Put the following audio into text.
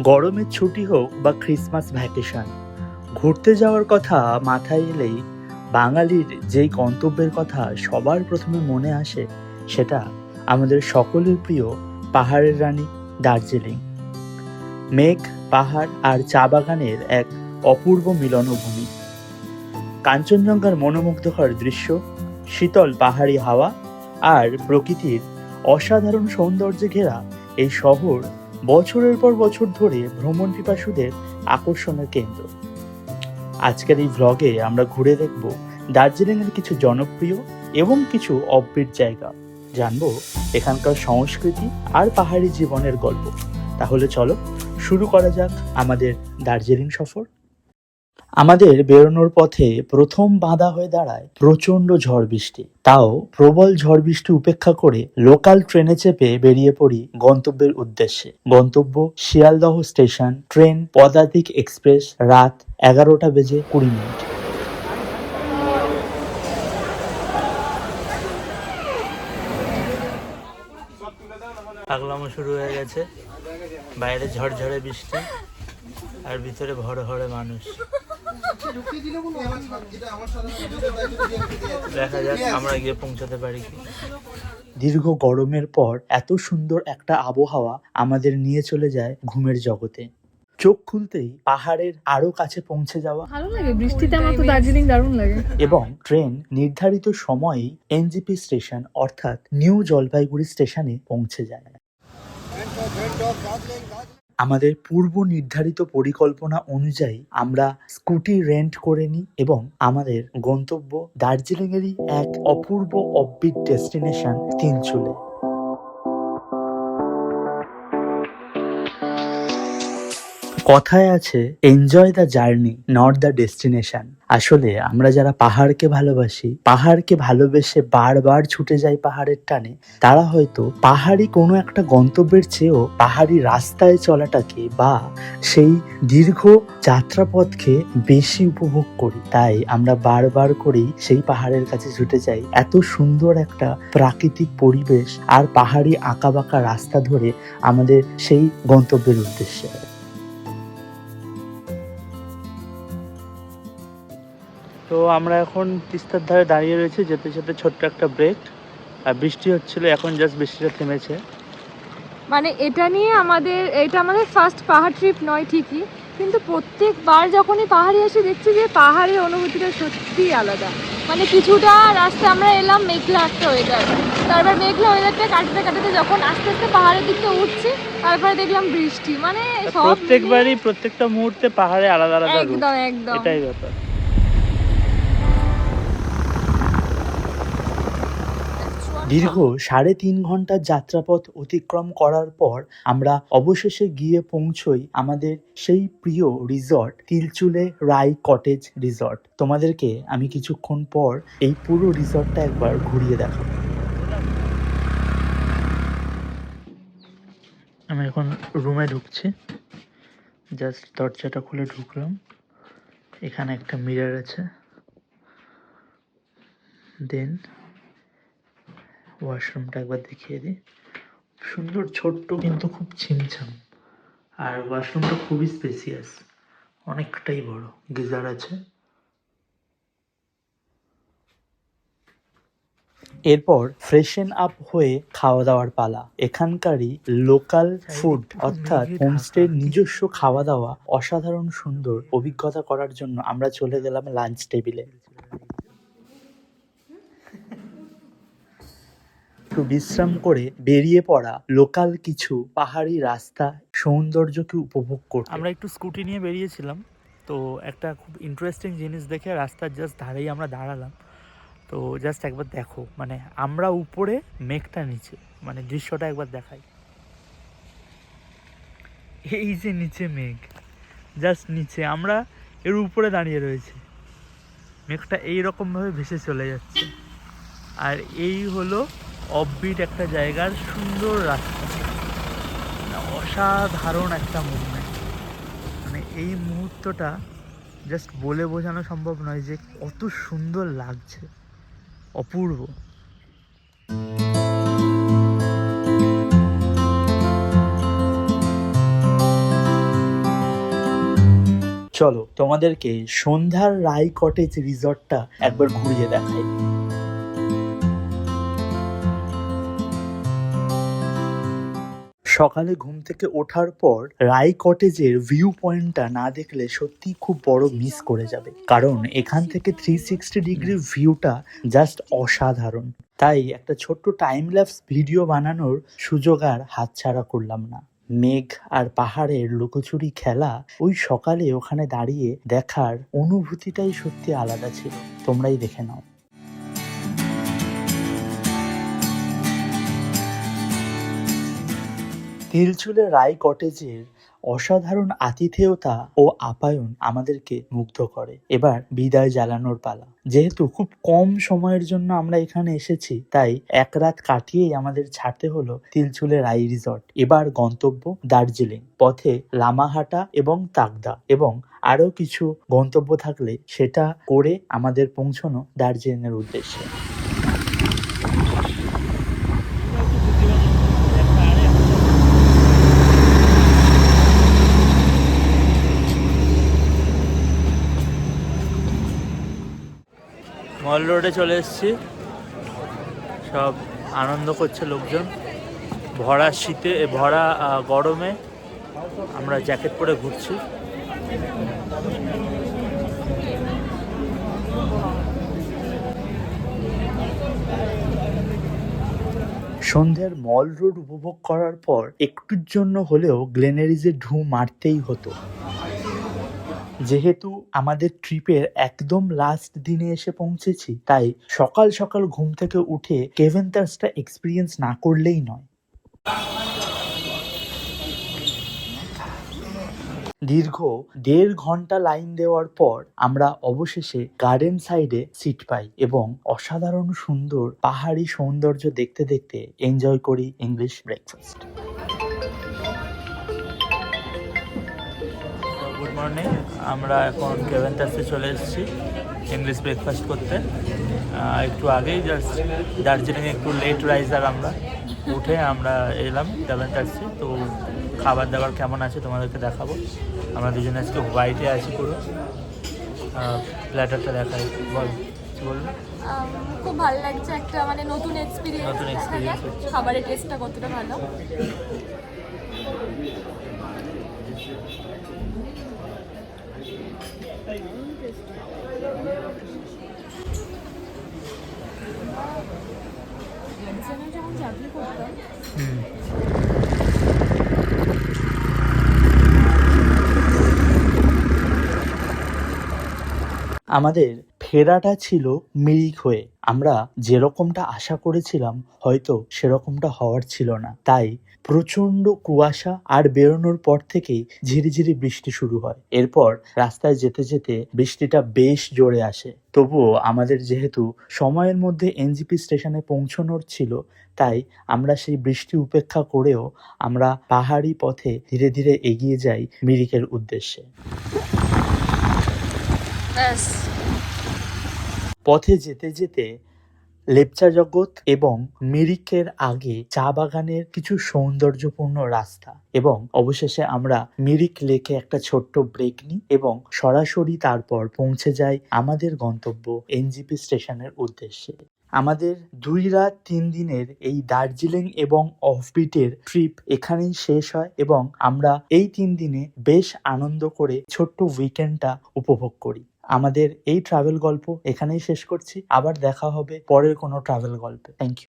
গরমের ছুটি হোক বা ক্রিসমাস ভ্যাকেশন, ঘুরতে যাওয়ার কথা মাথায় এলেই বাঙালির যেই গন্তব্যের কথা সবার প্রথমে মনে আসে সেটা আমাদের সকলের প্রিয় পাহাড়ের রানী দার্জিলিং। মেঘ, পাহাড় আর চা বাগানের এক অপূর্ব মিলনভূমি। কাঞ্চনজঙ্ঘার মনোমুগ্ধকর দৃশ্য, শীতল পাহাড়ি হাওয়া আর প্রকৃতির অসাধারণ সৌন্দর্যে ঘেরা এই শহর বছরের পর বছর ধরে ভ্রমণ পিপাসুদের আকর্ষণের কেন্দ্র। আজকের এই ভ্লগে আমরা ঘুরে দেখব দার্জিলিংয়ের কিছু জনপ্রিয় এবং কিছু অফবিট জায়গা, জানবো এখানকার সংস্কৃতি আর পাহাড়ি জীবনের গল্প। তাহলে চলো শুরু করা যাক আমাদের দার্জিলিং সফর। আমাদের বেরোনোর পথে প্রথম বাধা হয়ে দাঁড়ায় প্রচন্ড ঝড় বৃষ্টি। তাও প্রবল ঝড় বৃষ্টি উপেক্ষা করে লোকাল ট্রেনে চেপে বেরিয়ে পড়ি গন্তব্যের উদ্দেশ্যে। গন্তব্য শিয়ালদহ স্টেশন। ট্রেন পদাতিক এক্সপ্রেস, রাত 11:20। পাগলামো শুরু হয়ে গেছে, বাইরে ঝড়ঝড়ে বৃষ্টি আর ভিতরে ভরে ভরে মানুষ। দেখা যাক আমরা গিয়ে পৌঁছাতে পারি কি। দীর্ঘ গরমের পর এত সুন্দর একটা আবহাওয়া আমাদের নিয়ে চলে যায় ঘুমের জগতে। চোখ খুলতেই পাহাড়ের আরো কাছে পৌঁছে যাওয়া, ভালো লাগে বৃষ্টিতে, আমার তো দার্জিলিং দারুণ লাগে। এবং ট্রেন নির্ধারিত সময়েই এনজেপি স্টেশন অর্থাৎ নিউ জলপাইগুড়ি স্টেশনে পৌঁছে যায়। আমাদের পূর্ব নির্ধারিত পরিকল্পনা অনুযায়ী আমরা স্কুটি রেন্ট করে নিই এবং আমাদের গন্তব্য দার্জিলিংয়েরই এক অপূর্ব অফবিট ডেস্টিনেশন তিনচুলে। কথায় আছে enjoy the journey not the destination. আসলে আমরা যারা পাহাড়কে ভালোবাসি, পাহাড়কে ভালোবেসে বারবার ছুটে যাই পাহাড়ের টানে, তারা হয়তো পাহাড়ি কোনো একটা গন্তব্যের চেয়েও পাহাড়ি রাস্তায় চলাটাকে বা সেই দীর্ঘ যাত্রাপথকে বেশি উপভোগ করি। তাই আমরা বারবার করেই সেই পাহাড়ের কাছে ছুটে যাই, এত সুন্দর একটা প্রাকৃতিক পরিবেশ আর পাহাড়ি আঁকাবাঁকা রাস্তা ধরে আমাদের সেই গন্তব্যের উদ্দেশ্যে। তো আমরা এখন তিস্তার ধারে দাঁড়িয়ে রয়েছি, যেতে যেতে ছোট্ট একটা ব্রেক। আর বৃষ্টি হচ্ছিল, এখন জাস্ট বৃষ্টিটা থেমেছে। মানে এটা আমাদের ফার্স্ট পাহাড় ট্রিপ নয় ঠিকই, কিন্তু প্রত্যেকবার যখনই পাহাড়ে এসে দেখছি যে পাহাড়ের অনুভূতিটা সত্যিই আলাদা। মানে কিছুটা রাস্তা আমরা এলাম মেঘলা একটা ওয়েদার, তারপর মেঘলা ওয়েদারটা কাটাতে কাটাতে যখন আস্তে আস্তে পাহাড়ের দিকে উঠছি, তারপরে দেখলাম বৃষ্টি। মানে প্রত্যেকবারই প্রত্যেকটা মুহূর্তে পাহাড়ে আলাদা আলাদা রূপ। একদম একদম এটাই ব্যাপার। দীর্ঘ 3.5 ঘন্টার যাত্রাপথ অতিক্রম করার পর আমরা অবশেষে গিয়ে পৌঁছই আমাদের সেই প্রিয় রিসর্ট তিলচুলে রাই কটেজ রিসর্ট। তোমাদেরকে আমি কিছুক্ষণ পর এই পুরো রিসর্টটা একবার ঘুরিয়ে দেখাবো। আমি এখন রুমে ঢুকছি, জাস্ট দরজাটা খুলে ঢুকলাম। এখানে একটা মিরর আছে, দেন ওয়াশরুমটা একবার দেখিয়ে দিই। সুন্দর, ছোট্ট কিন্তু খুব ছিমছাম। আর ওয়াশরুমটা খুবই স্পেসিয়াস, অনেকটাই বড়, গিজার আছে। এরপর ফ্রেশন আপ হয়ে খাওয়া দাওয়ার পালা। এখানকারই লোকাল ফুড অর্থাৎ হোমস্টের নিজস্ব খাওয়া দাওয়া অসাধারণ সুন্দর অভিজ্ঞতা করার জন্য আমরা চলে গেলাম লাঞ্চ টেবিলে। একটু বিশ্রাম করে বেরিয়ে পড়া লোকাল কিছু পাহাড়ি রাস্তা সৌন্দর্যকে উপভোগ করতে। আমরা একটু স্কুটি নিয়ে বেরিয়েছিলাম, তো একটা খুব ইন্টারেস্টিং জিনিস দেখে রাস্তার জাস্ট ধারেই আমরা দাঁড়ালাম। তো জাস্ট একবার দেখো, মানে আমরা উপরে, মেঘটা নিচে, মানে দৃশ্যটা একবার দেখাই। এই যে নিচে মেঘ, জাস্ট নিচে, আমরা এর উপরে দাঁড়িয়ে রয়েছি, মেঘটা এইরকমভাবে ভেসে চলে যাচ্ছে। আর এই হলো অফবিট একটা জায়গার সুন্দর রাস্তা, অসাধারণ একটা মুভমেন্ট। মানে এই মুহূর্তটা জাস্ট বলে বোঝানো সম্ভব নয় যে কত সুন্দর লাগছে, অপূর্ব। চলো তোমাদেরকে সন্ধ্যার রায় কটেজ রিসর্টটা একবার ঘুরিয়ে দেখাই। সকালে ঘুম থেকে ওঠার পর রায় কটেজের ভিউ পয়েন্টটা না দেখলে সত্যি খুব বড় মিস করে যাবে, কারণ এখান থেকে 360 ডিগ্রি ভিউটা জাস্ট অসাধারণ। তাই একটা ছোট্ট টাইম ল্যাপস ভিডিও বানানোর সুযোগ আর হাতছাড়া করলাম না। মেঘ আর পাহাড়ের লুকোচুরি খেলা ওই সকালে ওখানে দাঁড়িয়ে দেখার অনুভূতিটাই সত্যি আলাদা ছিল, তোমরাই দেখে নাও। তিলচুলে রায় কটেজের অসাধারণ আতিথেয়তা ও আপ্যায়ন আমাদেরকে মুগ্ধ করে। এবার বিদায় জ্বালানোর পালা। যেহেতু খুব কম সময়ের জন্য আমরা এখানে এসেছি, তাই এক রাত কাটিয়েই আমাদের ছাড়তে হলো তিলচুলে রায় রিসর্ট। এবার গন্তব্য দার্জিলিং, পথে লামাহাটা এবং তাকদা এবং আরো কিছু গন্তব্য থাকলে সেটা করে আমাদের পৌঁছানো দার্জিলিং এর উদ্দেশ্যে। মল রোডে চলে এসেছি, সব আনন্দ করছে লোকজন। ভরা শীতে, ভরা গরমে আমরা জ্যাকেট পরে ঘুরছি। সন্ধ্যার মল রোড উপভোগ করার পর একটুর জন্য হলেও গ্লেনারিজে ঢু মারতেই হতো। যেহেতু আমাদের ট্রিপের একদম লাস্ট দিনে এসে পৌঁছেছি, তাই সকাল সকাল ঘুম থেকে উঠে কেভেন্টার্সটা এক্সপিরিয়েন্স না করলেই নয়। দীর্ঘ 1.5 ঘন্টা লাইন দেওয়ার পর আমরা অবশেষে গার্ডেন সাইডে সিট পাই এবং অসাধারণ সুন্দর পাহাড়ি সৌন্দর্য দেখতে দেখতে এনজয় করি ইংলিশ ব্রেকফাস্ট। গুড মর্নিং, আমরা এখন কেভেন্টার্সে চলে এসেছি ইংলিশ ব্রেকফাস্ট করতে। একটু আগেই জাস্ট দার্জিলিং একটু লেট রাইজার আমরা উঠে আমরা এলাম কেভেন্টার্সে। তো খাবার দাবার কেমন আছে তোমাদেরকে দেখাবো। আমরা দুজনে আজকে হোয়াইটে আছি পুরো। প্ল্যাটারটা দেখাই, বল কি বলবো। খুব ভালো লাগছে, একটা মানে নতুন এক্সপিরিয়েন্স। খাবারের টেস্টটা কতটা ভালো। আমাদের ফেরাটা ছিল মিরিক হয়ে। আমরা যেরকমটা আশা করেছিলাম হয়তো সেরকমটা হওয়ার ছিল না, তাই প্রচন্ড কুয়াশা আর বেরোনোর পর থেকেই ঝিরিঝিরি বৃষ্টি শুরু হয়। এরপর রাস্তায় যেতে যেতে বৃষ্টিটা বেশ জোরে আসে। তবুও আমাদের যেহেতু সময়ের মধ্যে এনজিপি স্টেশনে পৌঁছানোর ছিল, তাই আমরা সেই বৃষ্টি উপেক্ষা করেও আমরা পাহাড়ি পথে ধীরে ধীরে এগিয়ে যাই মিরিকের উদ্দেশ্যে। পথে যেতে যেতে লেপচা জগৎ এবং মিরিকের আগে চা বাগানের কিছু সৌন্দর্যপূর্ণ রাস্তা এবং অবশেষে আমরা মিরিক লেকে একটা ছোট্ট ব্রেক নিই এবং সরাসরি তারপর পৌঁছে যাই আমাদের গন্তব্য এনজিপি স্টেশনের উদ্দেশ্যে। আমাদের 2 রাত 3 দিনের এই দার্জিলিং এবং অফবিটের ট্রিপ এখানেই শেষ হয় এবং আমরা এই 3 দিনে বেশ আনন্দ করে ছোট্ট উইকেন্ডটা উপভোগ করি। আমাদের এই ট্রাভেল গল্প এখানেই শেষ করছি। আবার দেখা হবে পরের কোনো ট্রাভেল গল্পে। Thank you.